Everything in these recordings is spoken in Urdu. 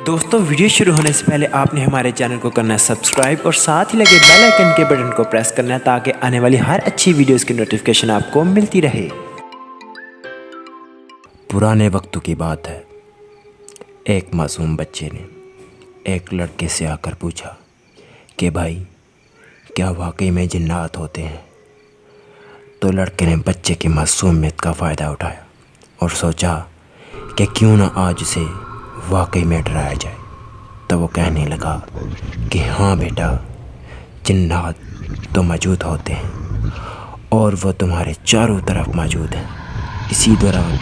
دوستو ویڈیو شروع ہونے سے پہلے آپ نے ہمارے چینل کو کرنا ہے سبسکرائب اور ساتھ ہی لگے بیل آئیکن کے بٹن کو پریس کرنا ہے تاکہ آنے والی ہر اچھی ویڈیوز کی نوٹیفیکیشن آپ کو ملتی رہے۔ پرانے وقتوں کی بات ہے، ایک معصوم بچے نے ایک لڑکے سے آ کر پوچھا کہ بھائی کیا واقعی میں جنات ہوتے ہیں؟ تو لڑکے نے بچے کی معصومیت کا فائدہ اٹھایا اور سوچا کہ کیوں نہ آج اسے واقعی میں ڈرایا جائے۔ تو وہ کہنے لگا کہ ہاں بیٹا، جنات تو موجود ہوتے ہیں اور وہ تمہارے چاروں طرف موجود ہیں۔ اسی دوران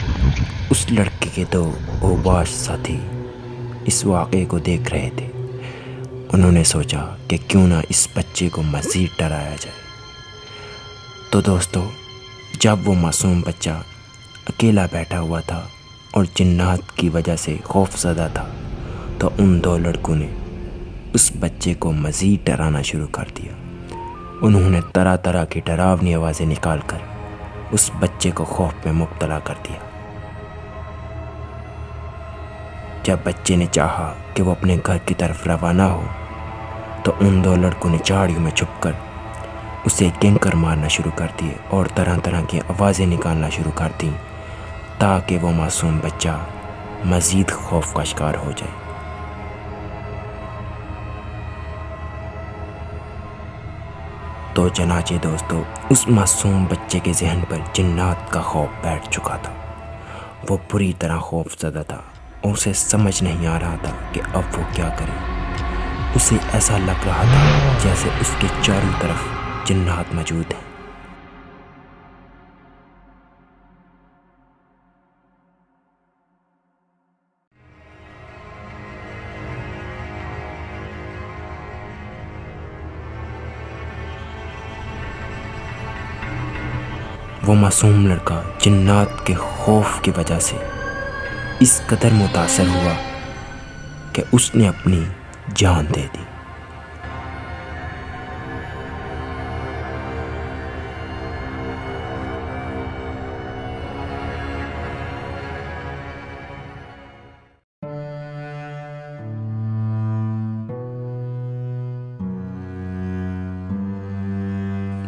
اس لڑکے کے دو اوباش ساتھی اس واقعے کو دیکھ رہے تھے۔ انہوں نے سوچا کہ کیوں نہ اس بچے کو مزید ڈرایا جائے۔ تو دوستو، جب وہ معصوم بچہ اکیلا بیٹھا ہوا تھا اور جنات کی وجہ سے خوف زدہ تھا، تو ان دو لڑکوں نے اس بچے کو مزید ڈرانا شروع کر دیا۔ انہوں نے طرح طرح کی ڈراؤنی آوازیں نکال کر اس بچے کو خوف میں مبتلا کر دیا۔ جب بچے نے چاہا کہ وہ اپنے گھر کی طرف روانہ ہو، تو ان دو لڑکوں نے جھاڑیوں میں چھپ کر اسے کینکر مارنا شروع کر دیے اور طرح طرح کی آوازیں نکالنا شروع کر دیں تاکہ وہ معصوم بچہ مزید خوف کا شکار ہو جائے۔ تو چنانچہ دوستو، اس معصوم بچے کے ذہن پر جنات کا خوف بیٹھ چکا تھا۔ وہ پوری طرح خوف زدہ تھا اور اسے سمجھ نہیں آ رہا تھا کہ اب وہ کیا کرے۔ اسے ایسا لگ رہا تھا جیسے اس کے چاروں طرف جنات موجود ہیں۔ وہ معصوم لڑکا جنات کے خوف کی وجہ سے اس قدر متاثر ہوا کہ اس نے اپنی جان دے دی۔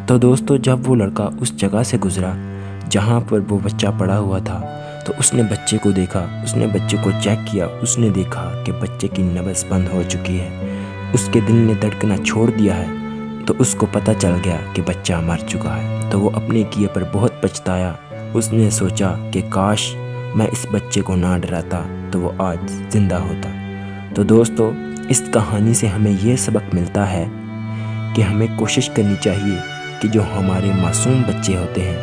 تو دوستو، جب وہ لڑکا اس جگہ سے گزرا جہاں پر وہ بچہ پڑا ہوا تھا، تو اس نے بچے کو دیکھا، اس نے بچے کو چیک کیا، اس نے دیکھا کہ بچے کی نبض بند ہو چکی ہے، اس کے دل نے دھڑکنا چھوڑ دیا ہے۔ تو اس کو پتہ چل گیا کہ بچہ مر چکا ہے۔ تو وہ اپنے کیے پر بہت پچھتایا۔ اس نے سوچا کہ کاش میں اس بچے کو نہ ڈراتا تو وہ آج زندہ ہوتا۔ تو دوستو، اس کہانی سے ہمیں یہ سبق ملتا ہے کہ ہمیں کوشش کرنی چاہیے کہ جو ہمارے معصوم بچے ہوتے ہیں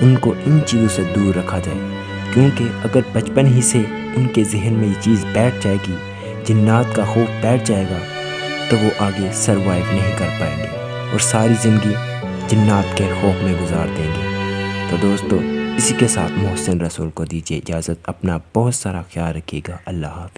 ان کو ان چیزوں سے دور رکھا جائے، کیونکہ اگر بچپن ہی سے ان کے ذہن میں یہ چیز بیٹھ جائے گی، جنات کا خوف بیٹھ جائے گا، تو وہ آگے سروائیو نہیں کر پائیں گے اور ساری زندگی جنات کے خوف میں گزار دیں گے۔ تو دوستو، اسی کے ساتھ محسن رسول کو دیجیے اجازت۔ اپنا بہت سارا خیال رکھیے گا۔ اللہ حافظ۔